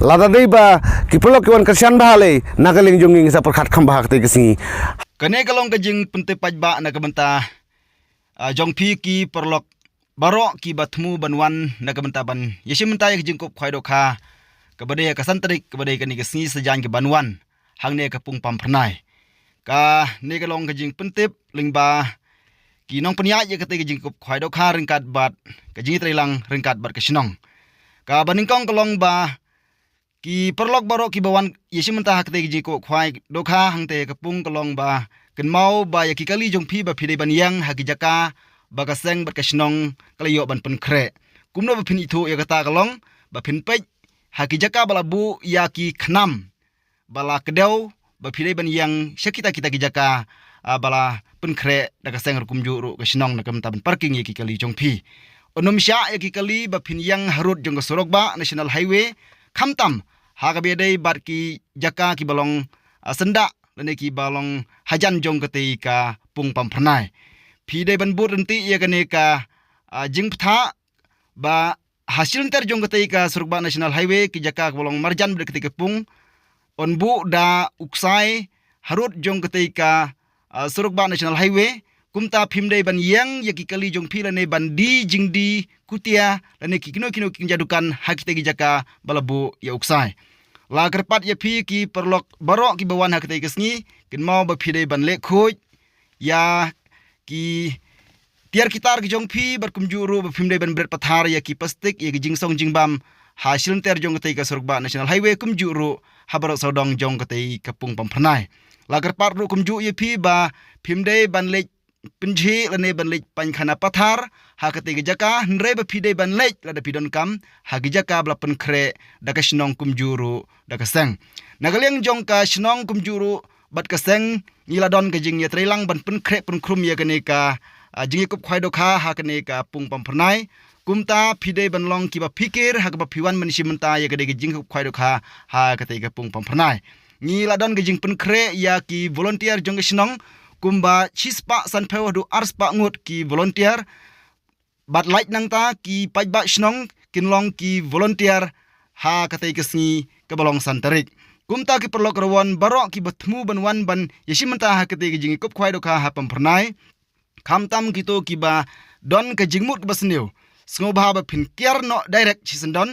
lada dei ba ki pelok ki wan kersian bahale nagaling jonging sa perkhat khambah te kesingi Kene kalong kajing pentepaj ba na kabenta jongpi ki perlok barok ki batmu banwan na kabenta ban yesimenta yak jingkop khwai dokha kabade ka santrik kabade kani kesni sejan ke banwan hangne ka pung pampernai ka ne kalong kajing pentep lingba ki nong penya ye kate jingkop khwai dokha ringkat bat kajing trilang ringkat bat kesinong ka baningkong kalong ba ki perlok barok ki bawan yesimenta hakte jingkop khwai dokha hangte ka pung kalong ba kenmau ba ya kikali jongpi ba phide ban yang hagijaka ba kaseng ba kasnong kalayo ban penkre kumno ba phin itu ya kata kalong ba phin pej hagijaka bala bu ya ki khnam bala kedau ba phide ban yang syakita kita gijaka bala penkre da kaseng kumju ru kasnong na kamta ban parking ya kikali jongpi onom sya ya kikali ba phin yang harut jong sorok ba national highway khamtam hagabe dei bar ki jaka ki balong senda lene ki balong hajan jong ketika pung pampernai phide ban bur renti ye kane ka jingptha ba hasil ter jong ketika surba national highway ki jaka balong marjan ber ketika pung onbu da uksai harut jong ketika surba national highway kumta phimdei ban yang ye ki kali jong phi lene ban di jingdi kutia lene ki kino jadukan hakite ki jaka balabu ya uksai la kerpat ya phi ki perlok barok ki bawan hak te kesngi kin mau ba phi dei ban le khoj ya ki tiar kitar ki jong phi bar kum juru ba phim dei ban bret pathar ya ki plastik ya ki jingsong jingbam hasil ter jong te ka surba national highway kum juru habar sodong jong te ka pung pampernai la kerpat ru kum ju ya phi ba phim dei ban le pinji lane ban le pan khana pathar hak te jaka nre ba phi dei ban le la da pidon kam hak jaka bla pen khre da ka shnong kum juru da kaseng nagaleng jong ka shnong kum juru bat kaseng niladon ka jing ye trilang ban pen khre pen khrum ye kane ka jingi kup khwai do kha ha kane ka pung pampernai kumta phide ban long ki ba fikir ha ka ba phiwan man simenta ye kade jing kup khwai do kha ha ka te ka pung pampernai niladon ka jing pen khre ya ki volunteer jong shnong kumba chispa sanphew du arspa ngut ki volunteer bat light nang ta ki pajba shnong kinlong ki volunteer ha katai kesni kebalong santarik kumta ki perlok rawan barok ki bathmu banwan ban yesimenta ha katai ki jingi kop khwai dokha ha pampernai khamtam kito ki ba don ka jingmut basnew sngo ba ba phin kiar no direct chisendon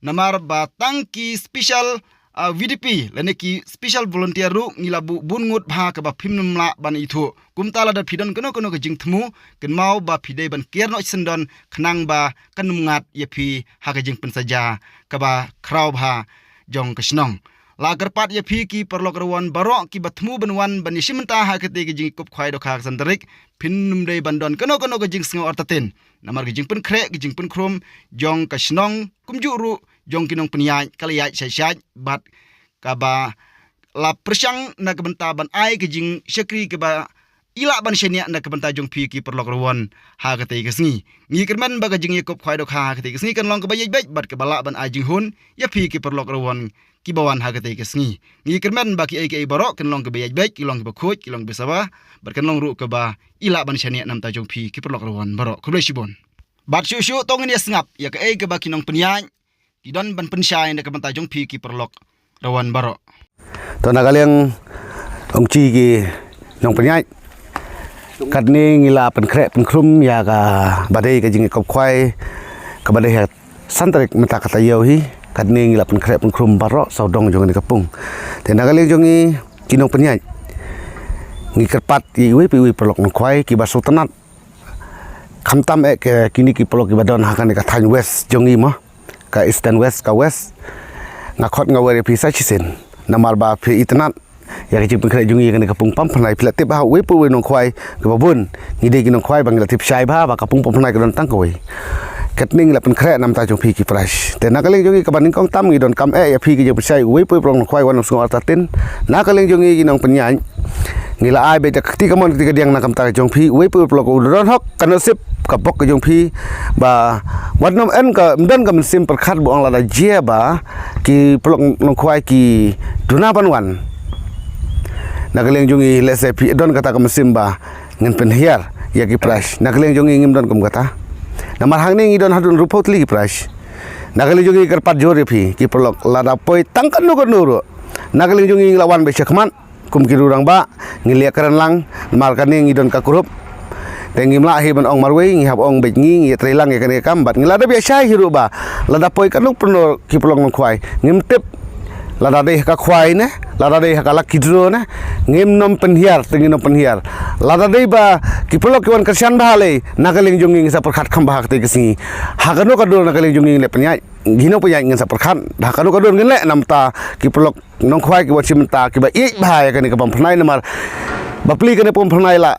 namar ba tang ki special VDP lene ki special volunteer ru ngilabu bungut bha ka ba phimnumla ban ithu kumta la da phidon kono ka jingthmu kenmau ba phidei ban kierno sendon khnang ba kanumngat yepi ha ka jing pensaja ka ba kraw bha jong kasnong la garpat yepi ki perlok rawan barok ki bathmu banwan ban yisimenta ha ka te ki jing kop khwai do kha sandarik phinnum dei bandon kono ka jing sngo artaten namar ki jing pen khre ki jing pen khrum jong kasnong kumju ru jong kinong penyai kaliai syai bat kaba la persyang na kebenta ban ai ke jing syakri ke ba ila ban syania na kebenta jong phi ki perlok rawon ha ka te kesngi ngi kerman ba ka jing yakop khwai dok ha ka te kesngi kan long ke bayai baik bat ke bala ban ai jing hun ya phi ki perlok rawon ki bawan ha ka te kesngi ngi kerman ba ki ai ke barok kan long ke bayai baik ki long ke ba khoj ki long be sawa bat kan long ru ke ba ila ban syania nam ta jong phi ki perlok rawon barok khlai sibon bat syu tong ni sngap ya ke ai ke ba kinong penyai Idon ban pensyai na kabanta jong phi ki perlok rawan barok to nagaleng ongchi ki nong penyai kat ni ngila pen khre pen khrum ya ka badai ka jing kop khwai ka badai ha santarik meta kata yau hi kat ni ngila pen khre pen khrum barok saudong jong ni kapung te nagaleng jong ni kinong penyai ngi kerpat i wi pi wi perlok nong khwai ki basu tenat khamtam ke kini ki perlok ki badon hakan ka than west jong ni mo ka east and west ka west ngakot ngawere pisa chisen namar ba phi itnat ya ke jing khre jungi kan kapung pampernai plat tip ha we pu we nong khwai ke babun ngide ki nong khwai bang la tip shai ba kapung pampernai ka don tang koi katning la pen khre nam ta jong phi ki price te nakaleng jungi ka baning kong tam ngi don kam ya phi ki je shai we pu prong khwai wan sung artatin nakaleng jungi ki nong penyai ngila ai be tak ti kamon ti ka diang na kam ta jong phi we pu prong ko ron hok kan sip ka bok ka jong phi ba wadnom en ka mdan ka sim per khat bo ang la je ba ki prong nong khwai ki duna banwan nakaleng jungi let's say pi don kata ka sim ba ngen pen hiar ya ki price nakaleng jungi ngim don kum kata namar hang ni don hadun rupot li ki price Nagaling jungi kerpat jor phi ki perlok lada poi tangkan no nuru. Nagaling jungi lawan be sekman kum ki rurang ba ngilia karan lang malkan ni ngidon ka kurup. Tengi mla hi ban ong marwei ngi hab ong be ngi trelang ya kan kam bat ngilada biasa hiru ba. Lada poi kan perno ki perlok no khwai ngim tip lada deh ka khwai ne lada deh ka lak kidro ne ngim nom penhiar tengi nom penhiar lada deh ba ki pelok kiwan kersian ba le nagaling jungi sa perkhat kham ba te kesi hakano ka do nagaling jungi le penyai gino penyai ngin sa perkhat hakano ka do ngin le namta ki pelok nong khwai ki wachim ta ki ba i ba ya kan ka pam phnai namar bapli kan pom phnai la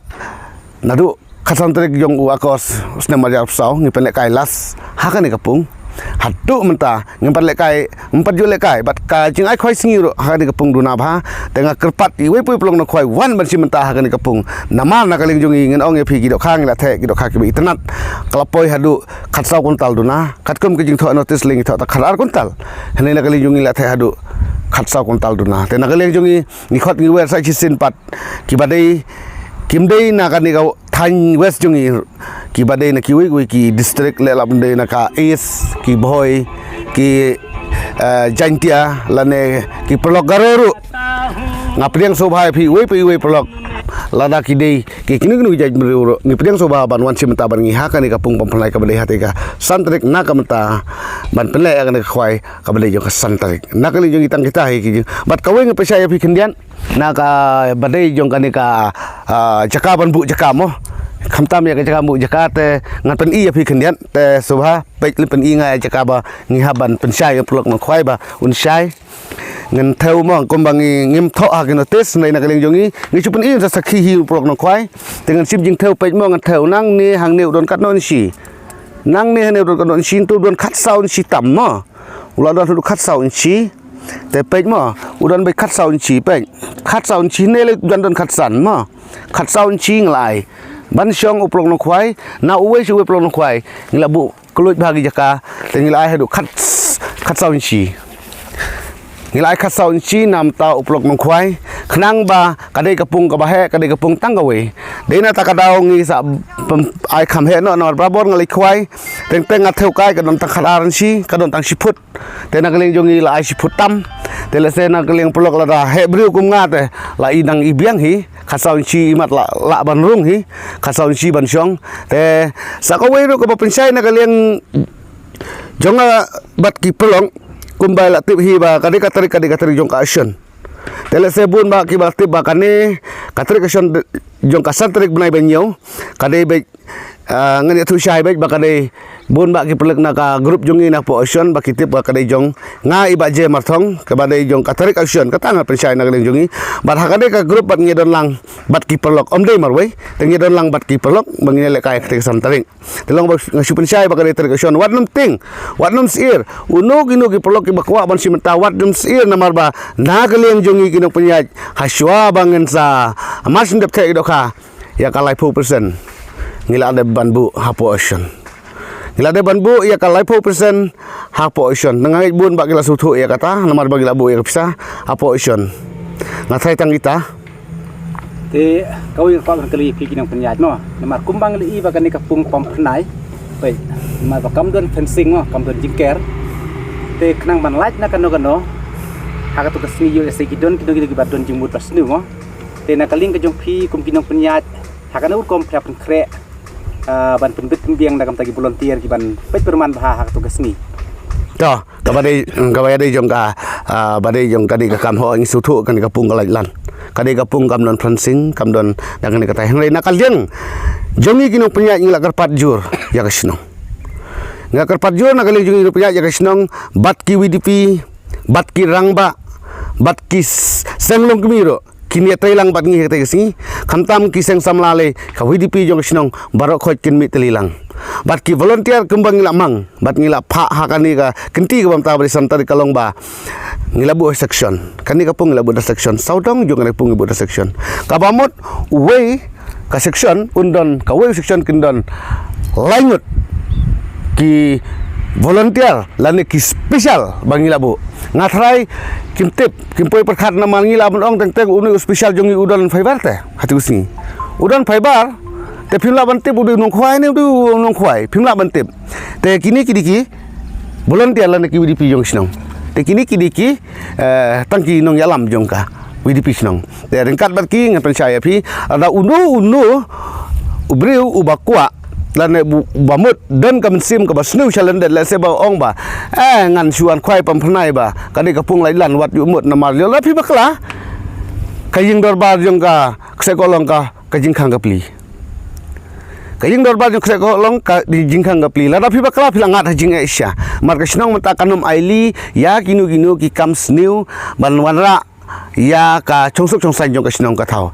nadu khasan trek jong u akos usne majar sau ngi pen le kai las hakane ka pung hatu menta ngempat lekai empat ju lekai bat ka jing ai khoi singi ro ha ni kapung duna bha tengah kerpat i we pui plong no khoi wan ban si menta ha ni kapung nama na kaling jungi ngen ong e phi gi do khang la the gi do kha ki itanat kalapoi hadu khatsau kuntal duna khatkum ki jing tho notice ling tho ta kharar kuntal hene na kaling jungi la the hadu khatsau kuntal duna te na kaling jungi ni khot ngi wer sai sin pat ki badai kim dei na kan ni ka than west jungi ki badai na ki wi ki district le la bendai na ka east ki boy ki jantia lane ki pelok garoru ngapriang sobha phi we pelok lada ki dei ki kinu jaj mru ni priang sobha ban wan simta ban ngi ha ka ni ka pung pam phlai ka badai hate ka santrik na ka mata ban pelai ka ni khwai ka badai jo ka santrik na ka li jo itang kita hi ki bat ka we ngi pesai phi khindian na ka badai jong ka ni ka jaka ban bu jaka mo khamtam ya ka jaka bu jaka te ngan pen i ya phi khindian te sobha pe li pen i ngai jaka ba ngi haban pen sai plok no khwai ba un sai ngan theu mo kom bang ngim tho ha kino tes nei na kaling jongi ngi chupen i sa sakhi hi plok no khwai te ngan sim jing theu pe mo ngan theu nang ni hang neu don kat non si nang ni neu don kat non sin tu don khat sau si tam mo ula don tu khat sau si te pe mo udon be khat sau si pe khat sau si ne le don khat san mo khat sau si nglai ban syong uplok no khwai na uwe si uwe plok no khwai ngila bu kluj bagi jaka te ngila ai hadu khat sau si ngilai khasau chi nam ta uplok nong khwai khnang ba kadai kapung ka ba he kadai kapung tang ka we deina ta ka daw ngi sa ai kham he no no bra bor ngali khwai teng teng a theu kai ka don tang khadaran si ka don tang si phut te na kaling jongi la ai si phut tam te le se na kaling plok la da he briu kum nga te la i dang i biang hi khasau chi mat la ban rung hi khasau chi ban syong te sa ka we ro ka ba pensai na kaling jonga bat ki pelong kumbai la tip hi ba kadi katari jong ka action tele sebun ba ki ba tip ba kane katari action jong ka santrik benai benyo kadi be ngani tu syai be ba kadi bun ba ki pelek na ka grup jongi na po action ba ki tip ba kadi jong nga iba je marthong ka ba dei jong katari action ka tanga persai na kaleng jongi ba kadi ka grup bat ngedon lang bat ki pelok om dei marwei ngedon lang bat ki pelok bangile kai katari santrik telong ba ngasupen syai ba kadi katari action wat num ting wat num sir unog ki pelok ki bakwa ban si menta wat num sir namar ba na kaleng jongi kinong penyaj haswa bangen sa mas ndep te do ka ya kalai 4% ngila ada banbu hapo ocean ngila ada banbu ya kalai 4% hapo ocean nangai bun ba kila sutu ya kata namar bagi labu ya bisa hapo ocean ngathai tang kita te kau yang pak kali pi kinang penyaj no namar kumbang li ba kan ni kapung pom phnai pe namar ba kam don fencing no kam don jingker te knang ban laj na kano haka tu kasni yo se kidon ki ba don jingmut pas nu mo te na kaling ka jong pi kum kinang penyaj haka na kom phra pen kre ban penbit biang na kam tagi volunteer ki ban pet perman bah haka tu kasni to kabade jong ka bade jong kadi ka kam ho ngi sutu kan kapung kalai lan kadi kapung kam don fencing kam don dangan ka tai hang na kaljen jongi kinong penyaj ngila karpat jur ya kasno ngila karpat jur na kaling jongi penyaj ya kasno bat ki WDP bat ki rangba bat ki senglong kemiro kini telang bat ngi hete kesi khamtam ki seng samlale ka WDP jong sinong barok khoj kin mi telilang bat ki volunteer kembang ngila mang bat ngila pha hakani ka kenti ka bamta bari santar kalong ba ngila bu section kani ka pung ngila bu section saudong jong ngila pung bu section ka bamot we ka section undon ka we section kindon lainut ki volunteer lani ki special bangila bu ngathrai kim tip kim poi perkhat na mangila ong teng uni special jongi udon fiber te hati usni udon fiber te phimla bantip udu nong khwai ne udu nong khwai phimla bantip te kini kidiki volunteer lan ki WDP jong sinong te kini ki tangki nong yalam jong ka WDP sinong te ringkat bat ki ngan percaya pi ada unu ubriu ubakwa lan bamut dan ka mensim ka basnu chalan de la se ba ong ba ngan suan khwai pam phnai ba ka de kapung lai lan wat yu mut na mar la pi bakla kaying dorbar jong ka sekolong ka kajing khang ka pli kaying dorbar jong sekolong ka di jingkhang ka pli la pi bakla phi langat hajing aisha mar ka snong mata kanum aili ya kinu ki kam sniu ban wanra ya ka chongsuk chongsai jong ka snong ka thau